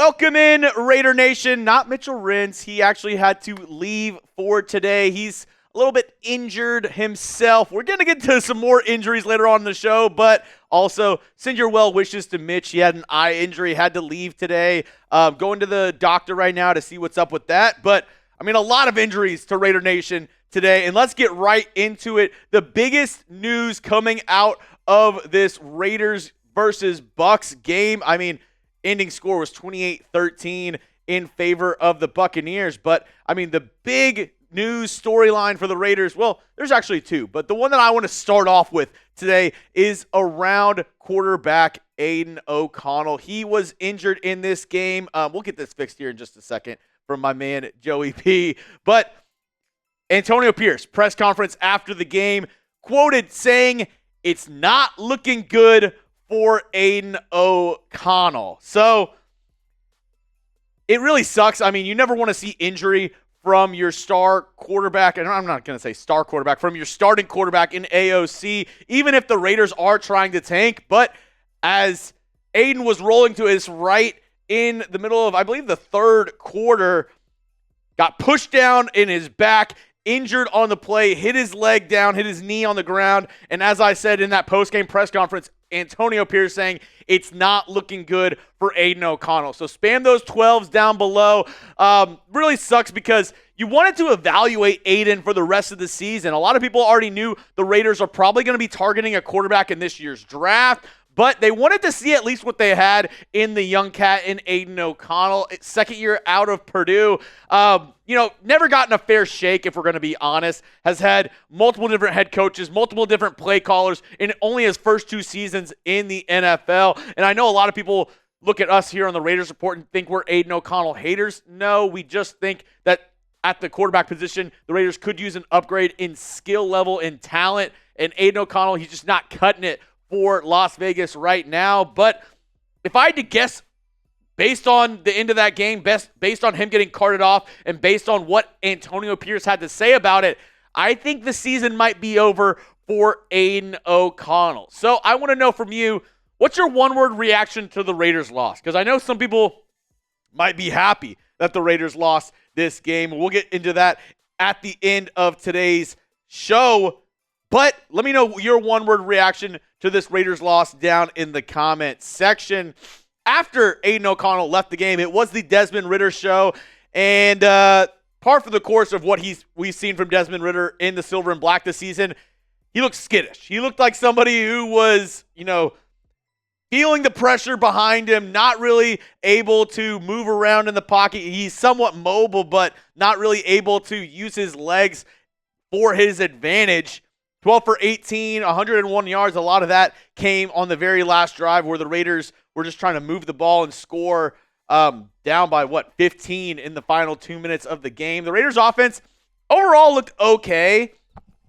Welcome in, Raider Nation. Not Mitchell Renz. He actually had to leave for today. He's a little bit injured himself. We're going to get to some more injuries later on in the show, but also send your well wishes to Mitch. He had an eye injury, had to leave today. Going to the doctor right now to see what's up with that. But, I mean, a lot of injuries to Raider Nation today, and let's get right into it. The biggest news coming out of this Raiders versus Bucs game, I mean, ending score was 28-13 in favor of the Buccaneers. But, I mean, the big news storyline for the Raiders, well, there's actually two. But the one that I want to start off with today is around quarterback Aidan O'Connell. He was injured in this game. We'll get this fixed here in just a second from my man Joey P. But Antonio Pierce, press conference after the game, quoted saying, "It's not looking good for Aidan O'Connell." So it really sucks. I mean, you never want to see injury from your star quarterback, and I'm not going to say star quarterback, from your starting quarterback in AOC, even if the Raiders are trying to tank. But as Aidan was rolling to his right in the middle of, I believe, the third quarter, got pushed down in his back, injured on the play, hit his leg down, hit his knee on the ground. And as I said in that post-game press conference, Antonio Pierce saying it's not looking good for Aidan O'Connell. So spam those 12s down below. Really sucks because you wanted to evaluate Aidan for the rest of the season. A lot of people already knew the Raiders are probably going to be targeting a quarterback in this year's draft, but they wanted to see at least what they had in the young cat in Aidan O'Connell. Second year out of Purdue. Never gotten a fair shake, if we're going to be honest. Has had multiple different head coaches, multiple different play callers in only his first two seasons in the NFL. And I know a lot of people look at us here on the Raiders Report and think we're Aidan O'Connell haters. No, we just think that at the quarterback position, the Raiders could use an upgrade in skill level and talent. And Aidan O'Connell, he's just not cutting it for Las Vegas right now. But if I had to guess, based on the end of that game, based on him getting carted off, and based on what Antonio Pierce had to say about it, I think the season might be over for Aidan O'Connell. So I want to know from you, what's your one-word reaction to the Raiders' loss? Because I know some people might be happy that the Raiders lost this game. We'll get into that at the end of today's show. But let me know your one-word reaction to this Raiders loss down in the comment section. After Aidan O'Connell left the game, it was the Desmond Ridder show. And par for the course of what we've seen from Desmond Ridder in the silver and black this season, he looked skittish. He looked like somebody who was, feeling the pressure behind him, not really able to move around in the pocket. He's somewhat mobile, but not really able to use his legs for his advantage. 12 for 18, 101 yards. A lot of that came on the very last drive where the Raiders were just trying to move the ball and score down by, 15 in the final 2 minutes of the game. The Raiders offense overall looked okay.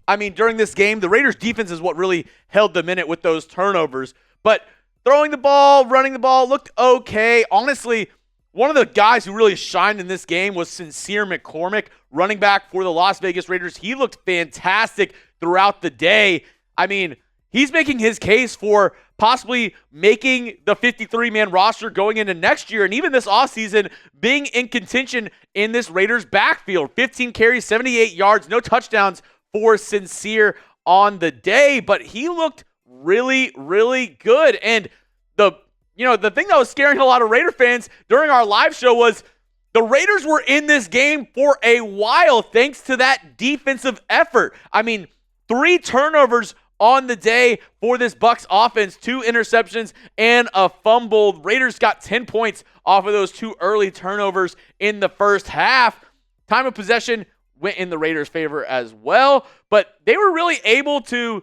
I mean, during this game, the Raiders defense is what really held them in it with those turnovers. But throwing the ball, running the ball looked okay. Honestly, one of the guys who really shined in this game was Sincere McCormick, running back for the Las Vegas Raiders. He looked fantastic throughout the day. I mean, he's making his case for possibly making the 53-man roster going into next year, and even this offseason being in contention in this Raiders backfield. 15 carries, 78 yards, no touchdowns for Sincere on the day, but he looked really, really good. And the thing that was scaring a lot of Raider fans during our live show was the Raiders were in this game for a while thanks to that defensive effort. I mean, 3 turnovers on the day for this Bucs offense, 2 interceptions and a fumble. Raiders got 10 points off of those 2 early turnovers in the first half. Time of possession went in the Raiders' favor as well, but they were really able to,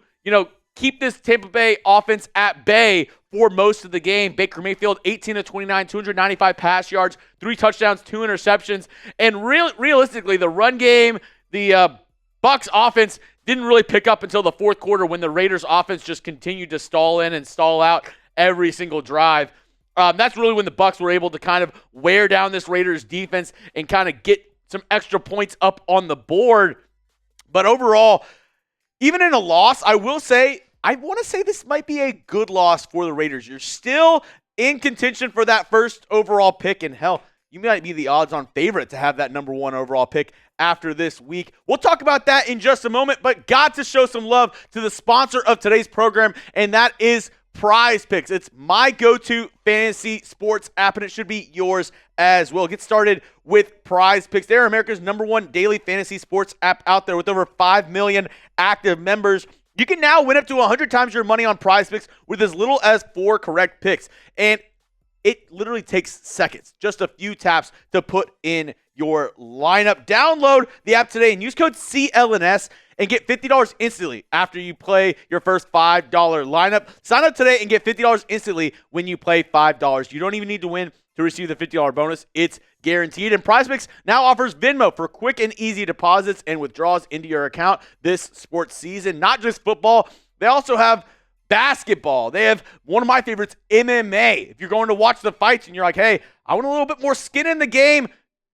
keep this Tampa Bay offense at bay for most of the game. Baker Mayfield, 18 of 29, 295 pass yards, 3 touchdowns, 2 interceptions. And realistically, the run game, the Bucs offense didn't really pick up until the fourth quarter when the Raiders offense just continued to stall in and stall out every single drive. That's really when the Bucs were able to kind of wear down this Raiders defense and kind of get some extra points up on the board. But overall, even in a loss, I want to say this might be a good loss for the Raiders. You're still in contention for that first overall pick. And hell, you might be the odds-on favorite to have that number 1 overall pick after this week. We'll talk about that in just a moment, but got to show some love to the sponsor of today's program, and that is PrizePicks. It's my go-to fantasy sports app, and it should be yours as well. Get started with PrizePicks. They're America's #1 daily fantasy sports app out there with over 5 million active members. You can now win up to 100 times your money on PrizePicks with as little as 4 correct picks. And it literally takes seconds, just a few taps to put in your lineup. Download the app today and use code CLNS and get $50 instantly after you play your first $5 lineup. Sign up today and get $50 instantly when you play $5. You don't even need to win to receive the $50 bonus. It's guaranteed. And PrizePicks now offers Venmo for quick and easy deposits and withdrawals into your account this sports season. Not just football, they also have basketball. They have one of my favorites, MMA. If you're going to watch the fights and you're like, hey, I want a little bit more skin in the game,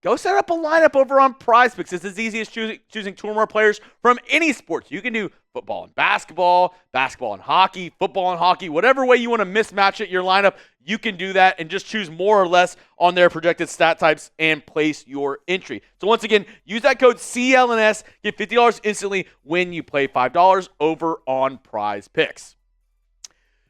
go set up a lineup over on PrizePicks. It's as easy as choosing 2 or more players from any sports. You can do football and basketball and hockey, football and hockey, whatever way you want to mismatch it, your lineup, you can do that and just choose more or less on their projected stat types and place your entry. So once again, use that code CLNS, get $50 instantly when you play $5 over on PrizePicks.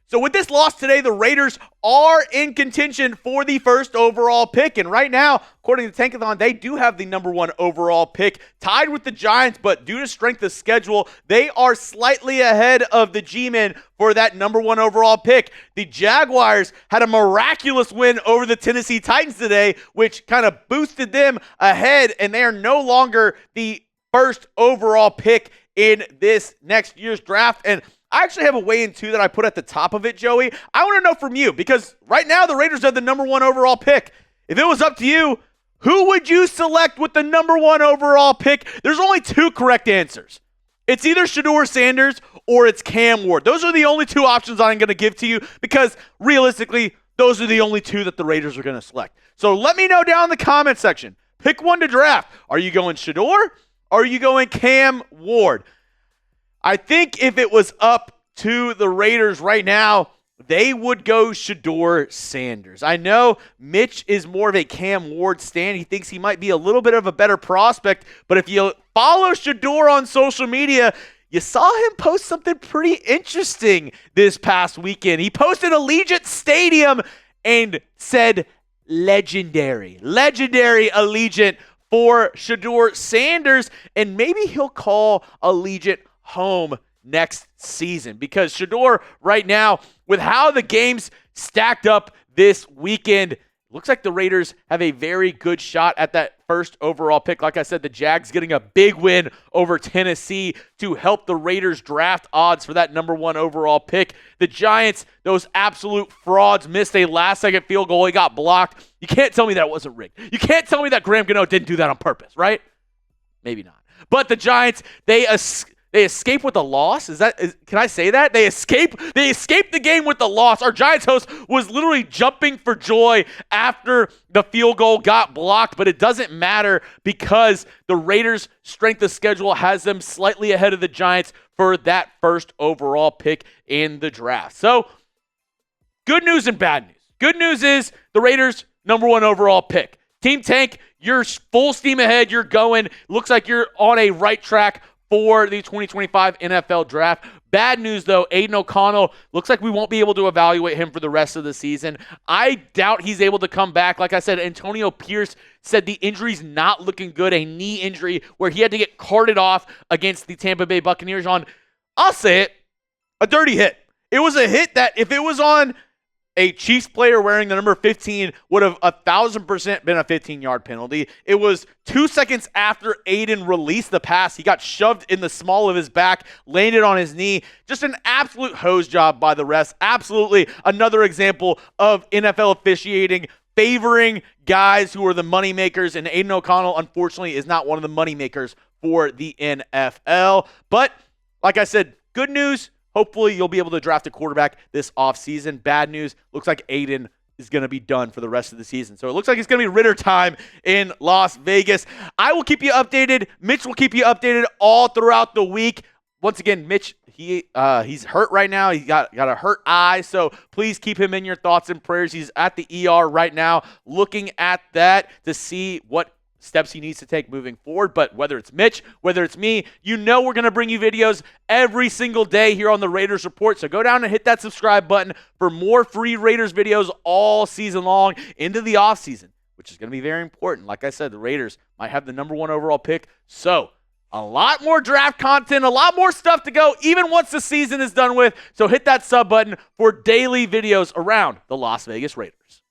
So with this loss today, the Raiders are in contention for the first overall pick. And right now, according to Tankathon, they do have the number 1 overall pick, tied with the Giants. But due to strength of schedule, they are slightly ahead of the G-Men for that number 1 overall pick. The Jaguars had a miraculous win over the Tennessee Titans today, which kind of boosted them ahead. And they are no longer the first overall pick in this next year's draft. And I actually have a weigh-in too that I put at the top of it, Joey. I want to know from you, because right now the Raiders have the number 1 overall pick. If it was up to you, who would you select with the number 1 overall pick? There's only 2 correct answers. It's either Shedeur Sanders or it's Cam Ward. Those are the only 2 options I'm going to give to you, because realistically, those are the only 2 that the Raiders are going to select. So let me know down in the comment section. Pick one to draft. Are you going Shedeur or are you going Cam Ward? I think if it was up to the Raiders right now, they would go Shedeur Sanders. I know Mitch is more of a Cam Ward stan. He thinks he might be a little bit of a better prospect, but if you follow Shedeur on social media, you saw him post something pretty interesting this past weekend. He posted Allegiant Stadium and said legendary Allegiant for Shedeur Sanders, and maybe he'll call Allegiant home next season, because Shedeur right now, with how the games stacked up this weekend, looks like the Raiders have a very good shot at that first overall pick. Like I said, the Jags getting a big win over Tennessee to help the Raiders draft odds for that number 1 overall pick. The Giants, those absolute frauds, missed a last-second field goal. He got blocked. You can't tell me that wasn't rigged. You can't tell me that Graham Gano didn't do that on purpose, right? Maybe not. But the Giants, they escape with a loss. Can I say that? They escape the game with the loss. Our Giants host was literally jumping for joy after the field goal got blocked, but it doesn't matter because the Raiders' strength of schedule has them slightly ahead of the Giants for that first overall pick in the draft. So, good news and bad news. Good news is the Raiders' number 1 overall pick. Team Tank, you're full steam ahead. You're going. Looks like you're on a right track for the 2025 NFL Draft. Bad news, though, Aiden O'Connell, looks like we won't be able to evaluate him for the rest of the season. I doubt he's able to come back. Like I said, Antonio Pierce said the injury's not looking good, a knee injury where he had to get carted off against the Tampa Bay Buccaneers on, I'll say it, a dirty hit. It was a hit that if it was on a Chiefs player wearing the number 15 would have 1,000% been a 15-yard penalty. It was 2 seconds after Aiden released the pass. He got shoved in the small of his back, landed on his knee. Just an absolute hose job by the refs. Absolutely another example of NFL officiating favoring guys who are the moneymakers, and Aiden O'Connell, unfortunately, is not one of the moneymakers for the NFL. But, like I said, good news. Hopefully, you'll be able to draft a quarterback this offseason. Bad news, looks like Aiden is going to be done for the rest of the season. So it looks like it's going to be Ridder time in Las Vegas. I will keep you updated. Mitch will keep you updated all throughout the week. Once again, Mitch, he's hurt right now. He got a hurt eye, so please keep him in your thoughts and prayers. He's at the ER right now, looking at that to see what steps he needs to take moving forward. But whether it's Mitch, whether it's me, we're going to bring you videos every single day here on the Raiders Report. So go down and hit that subscribe button for more free Raiders videos all season long into the offseason, which is going to be very important. Like I said, the Raiders might have the number 1 overall pick. So a lot more draft content, a lot more stuff to go, even once the season is done with. So hit that sub button for daily videos around the Las Vegas Raiders.